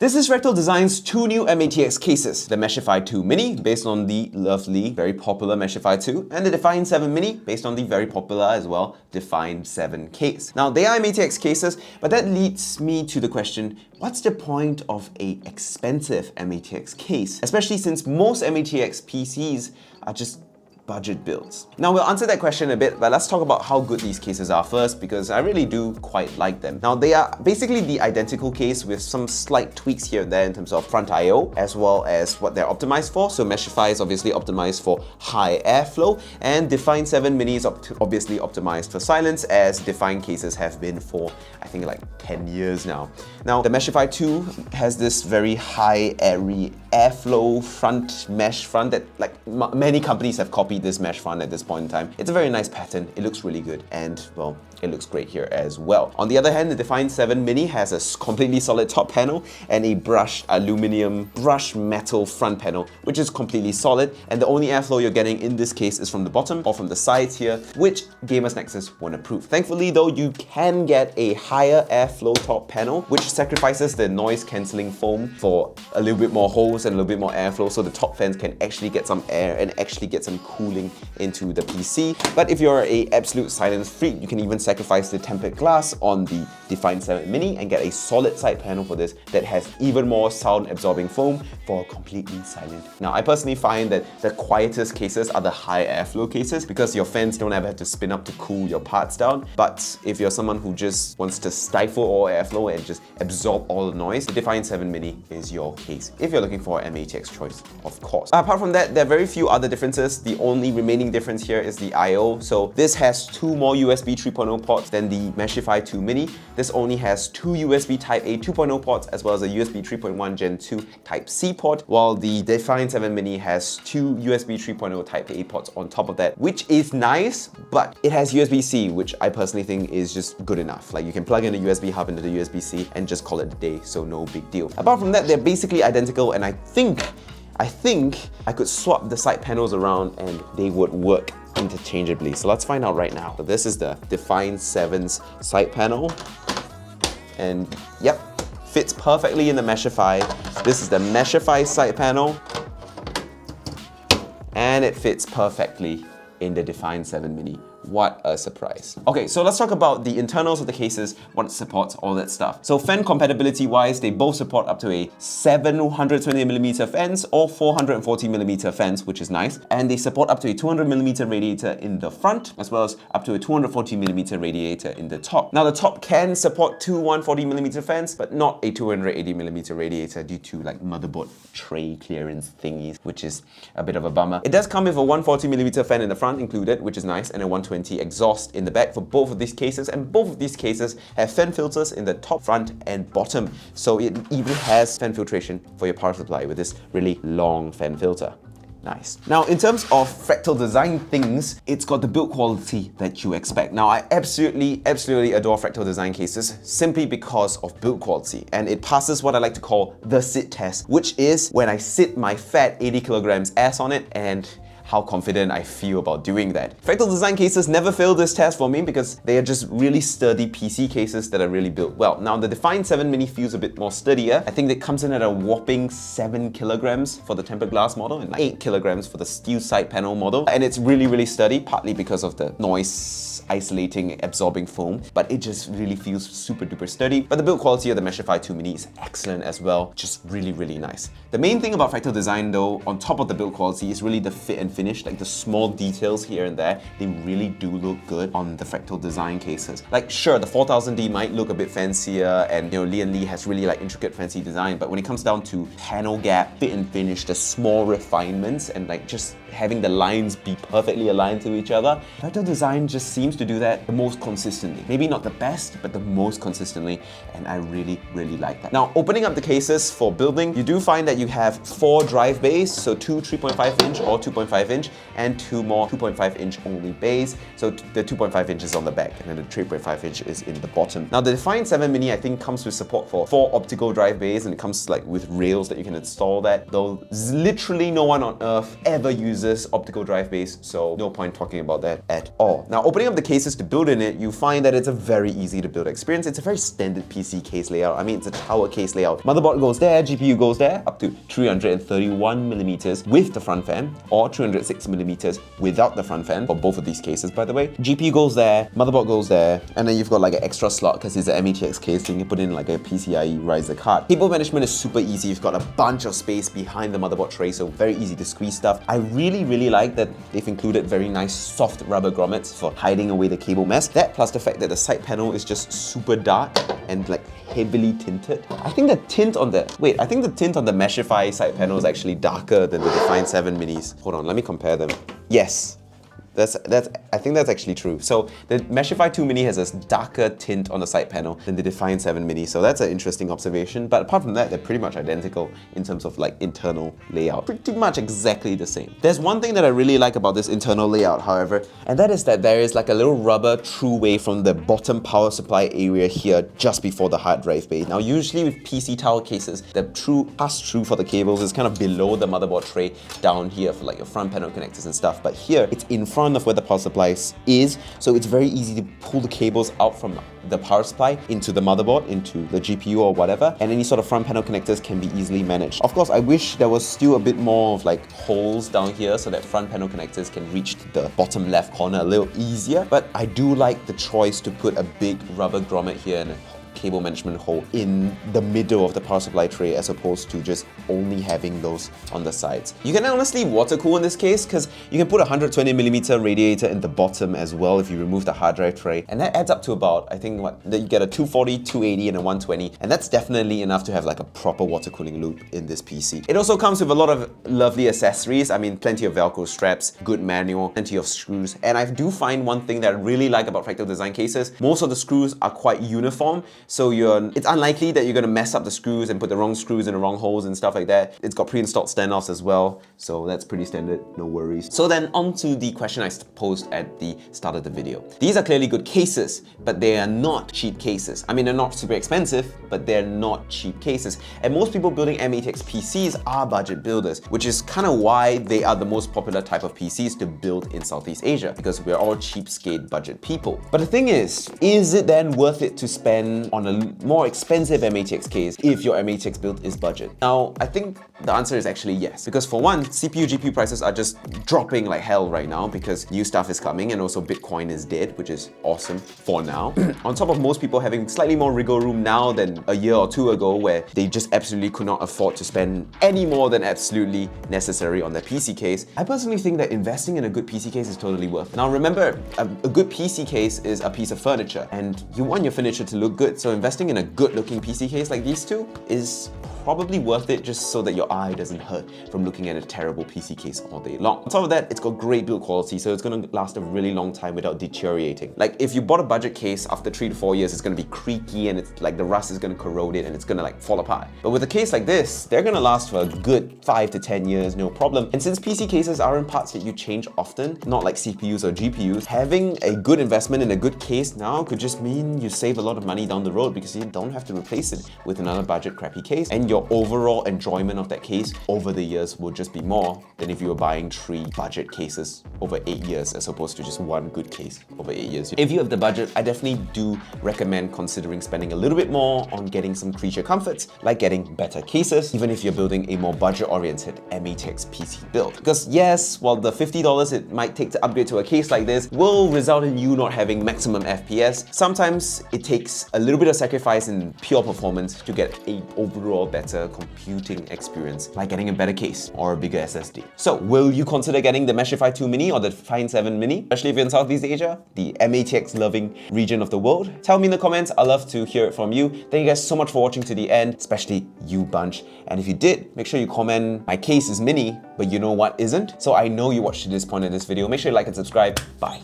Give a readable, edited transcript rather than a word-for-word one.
This is Fractal Design's two new MATX cases, the Meshify 2 Mini, based on the lovely, very popular Meshify 2, and the Define 7 Mini, based on the very popular as well, Define 7 case. Now, they are MATX cases, but that leads me to the question, what's the point of an expensive MATX case? Especially since most MATX PCs are just budget builds. Now we'll answer that question in a bit, but let's talk about how good these cases are first, because I really do quite like them. Now they are basically the identical case with some slight tweaks here and there in terms of front I/O, as well as what they're optimized for. So Meshify is obviously optimized for high airflow, and Define 7 Mini is obviously optimized for silence, as Define cases have been for, I think, like 10 years now. Now the Meshify 2 has this very high airy airflow front mesh front that like many companies have copied this mesh front at this point in time. It's a very nice pattern, it looks really good, and well, it looks great here as well. On the other hand, the Define 7 Mini has a completely solid top panel and a brushed aluminum, brushed metal front panel, which is completely solid, and the only airflow you're getting in this case is from the bottom or from the sides here, which Gamers Nexus won't approve. Thankfully though, you can get a higher airflow top panel, which sacrifices the noise cancelling foam for a little bit more holes and a little bit more airflow, so the top fans can actually get some air and actually get some cooling into the PC. But if you're an absolute silence freak, you can even sacrifice the tempered glass on the Define 7 Mini and get a solid side panel for this that has even more sound absorbing foam for completely silent. Now I personally find that the quietest cases are the high airflow cases, because your fans don't ever have to spin up to cool your parts down. But if you're someone who just wants to stifle all airflow and just absorb all the noise, the Define 7 Mini is your case, if you're looking for an MATX choice, of course. Apart from that, there are very few other differences. The only remaining difference here is the I/O. So this has two more USB 3.0 ports than the Meshify 2 Mini. This only has two USB Type A 2.0 ports, as well as a USB 3.1 Gen 2 Type C port, while the Define 7 Mini has two USB 3.0 Type A ports on top of that, which is nice, but it has USB-C, which I personally think is just good enough. Like, you can plug in a USB hub into the USB-C and just call it a day, so no big deal. Apart from that, they're basically identical, and I think I could swap the side panels around and they would work interchangeably. So let's find out right now. So this is the Define 7's side panel, and yep, fits perfectly in the Meshify. This is the Meshify side panel, and it fits perfectly in the Define 7 Mini. What a surprise. Okay, so let's talk about the internals of the cases, what it supports, all that stuff. So fan compatibility wise, they both support up to a 720mm fans or 440mm fans, which is nice. And they support up to a 200mm radiator in the front, as well as up to a 240mm radiator in the top. Now the top can support two 140mm fans, but not a 280mm radiator due to like motherboard tray clearance thingies, which is a bit of a bummer. It does come with a 140mm fan in the front included, which is nice, and a 120 exhaust in the back for both of these cases, and both of these cases have fan filters in the top, front and bottom, so it even has fan filtration for your power supply with this really long fan filter. Nice. Now, in terms of Fractal design things, it's got the build quality that you expect. Now, I absolutely adore Fractal design cases simply because of build quality, and it passes what I like to call the sit test, which is when I sit my fat 80 kilograms ass on it and how confident I feel about doing that. Fractal design cases never fail this test for me because they are just really sturdy PC cases that are really built well. Now the Define 7 Mini feels a bit more sturdier. I think it comes in at a whopping 7 kilograms for the tempered glass model and like 8 kilograms for the steel side panel model. And it's really sturdy, partly because of the noise isolating absorbing foam, but it just really feels super duper sturdy. But the build quality of the Meshify 2 Mini is excellent as well, just really nice. The main thing about Fractal design though, on top of the build quality, is really the fit and finish. Like the small details here and there, they really do look good on the Fractal design cases. Like sure, the 4000D might look a bit fancier, and you know, Lian Li has really like intricate fancy design, but when it comes down to panel gap, fit and finish, the small refinements, and like just having the lines be perfectly aligned to each other, Fractal design just seems to do that the most consistently. Maybe not the best, but the most consistently, and I really like that. Now, opening up the cases for building, you do find that you have 4 drive bays, so 2 3.5 inch or 2.5 3.5 inch and two more 2.5 inch only bays. So the 2.5 inch is on the back and then the 3.5 inch is in the bottom. Now the Define 7 Mini I think comes with support for 4 optical drive bays, and it comes like with rails that you can install that, though literally no one on earth ever uses optical drive bays, so no point talking about that at all. Now opening up the cases to build in it, you find that it's a very easy to build experience. It's a very standard PC case layout. I mean, it's a tower case layout. Motherboard goes there, GPU goes there, up to 331mm with the front fan, or 306mm without the front fan, for both of these cases by the way. GPU goes there, motherboard goes there, and then you've got like an extra slot because it's an MATX case, so you can put in like a PCIe riser card. Cable management is super easy. You've got a bunch of space behind the motherboard tray, so very easy to squeeze stuff. I really like that they've included very nice soft rubber grommets for hiding away the cable mess. That plus the fact that the side panel is just super dark and like heavily tinted. I think the tint on the Meshify side panel is actually darker than the Define 7 Minis. Hold on, let me compare them. Yes. I think that's actually true. So the Meshify 2 Mini has a darker tint on the side panel than the Define 7 Mini, so that's an interesting observation. But apart from that, they're pretty much identical in terms of like internal layout. Pretty much exactly the same. There's one thing that I really like about this internal layout, however, and that is that there is like a little rubber through-way from the bottom power supply area here just before the hard drive bay. Now usually with PC tower cases, the pass-through for the cables is kind of below the motherboard tray down here for like your front panel connectors and stuff, but here it's in front of where the power supply is, so it's very easy to pull the cables out from the power supply into the motherboard, into the GPU or whatever, and any sort of front panel connectors can be easily managed. Of course, I wish there was still a bit more of like holes down here so that front panel connectors can reach the bottom left corner a little easier, but I do like the choice to put a big rubber grommet here and a cable management hole in the middle of the power supply tray as opposed to just only having those on the sides. You can honestly water cool in this case because you can put a 120mm radiator in the bottom as well if you remove the hard drive tray, and that adds up to about, I think that you get a 240, 280 and a 120, and that's definitely enough to have like a proper water cooling loop in this PC. It also comes with a lot of lovely accessories. I mean, plenty of Velcro straps, good manual, plenty of screws, and I do find one thing that I really like about Fractal design cases, most of the screws are quite uniform. So it's unlikely that you're going to mess up the screws and put the wrong screws in the wrong holes and stuff like that. It's got pre-installed standoffs as well, so that's pretty standard, no worries. So then on to the question I posed at the start of the video. These are clearly good cases, but they are not cheap cases. I mean, they're not super expensive, but they're not cheap cases. And most people building MATX PCs are budget builders, which is kind of why they are the most popular type of PCs to build in Southeast Asia, because we're all cheapskate budget people. But the thing is it then worth it to spend on a more expensive MATX case if your MATX build is budget? Now, I think the answer is actually yes, because for one, CPU, GPU prices are just dropping like hell right now because new stuff is coming, and also Bitcoin is dead, which is awesome for now. On top of most people having slightly more wiggle room now than a year or two ago, where they just absolutely could not afford to spend any more than absolutely necessary on their PC case, I personally think that investing in a good PC case is totally worth it. Now remember, a good PC case is a piece of furniture, and you want your furniture to look good, so investing in a good looking PC case like these two is probably worth it just so that your eye doesn't hurt from looking at a terrible PC case all day long. On top of that, it's got great build quality, so it's gonna last a really long time without deteriorating. Like if you bought a budget case, after 3 to 4 years, it's gonna be creaky and it's like the rust is gonna corrode it and it's gonna like fall apart. But with a case like this, they're gonna last for a good 5 to 10 years, no problem. And since PC cases aren't parts that you change often, not like CPUs or GPUs, having a good investment in a good case now could just mean you save a lot of money down the road because you don't have to replace it with another budget crappy case, and your overall enjoyment of that case over the years will just be more than if you were buying 3 budget cases over 8 years as opposed to just 1 good case over 8 years. If you have the budget, I definitely do recommend considering spending a little bit more on getting some creature comforts, like getting better cases, even if you're building a more budget-oriented MATX PC build. Because yes, while the $50 it might take to upgrade to a case like this will result in you not having maximum FPS, sometimes it takes a little bit of sacrifice in pure performance to get an overall better computing experience, like getting a better case or a bigger SSD. So will you consider getting the Meshify 2 Mini or the Define 7 Mini, especially if you're in Southeast Asia, the MATX loving region of the world? Tell me in the comments, I'd love to hear it from you. Thank you guys so much for watching to the end, especially you bunch. And if you did, make sure you comment, my case is mini, but you know what isn't? So I know you watched to this point in this video. Make sure you like and subscribe. Bye.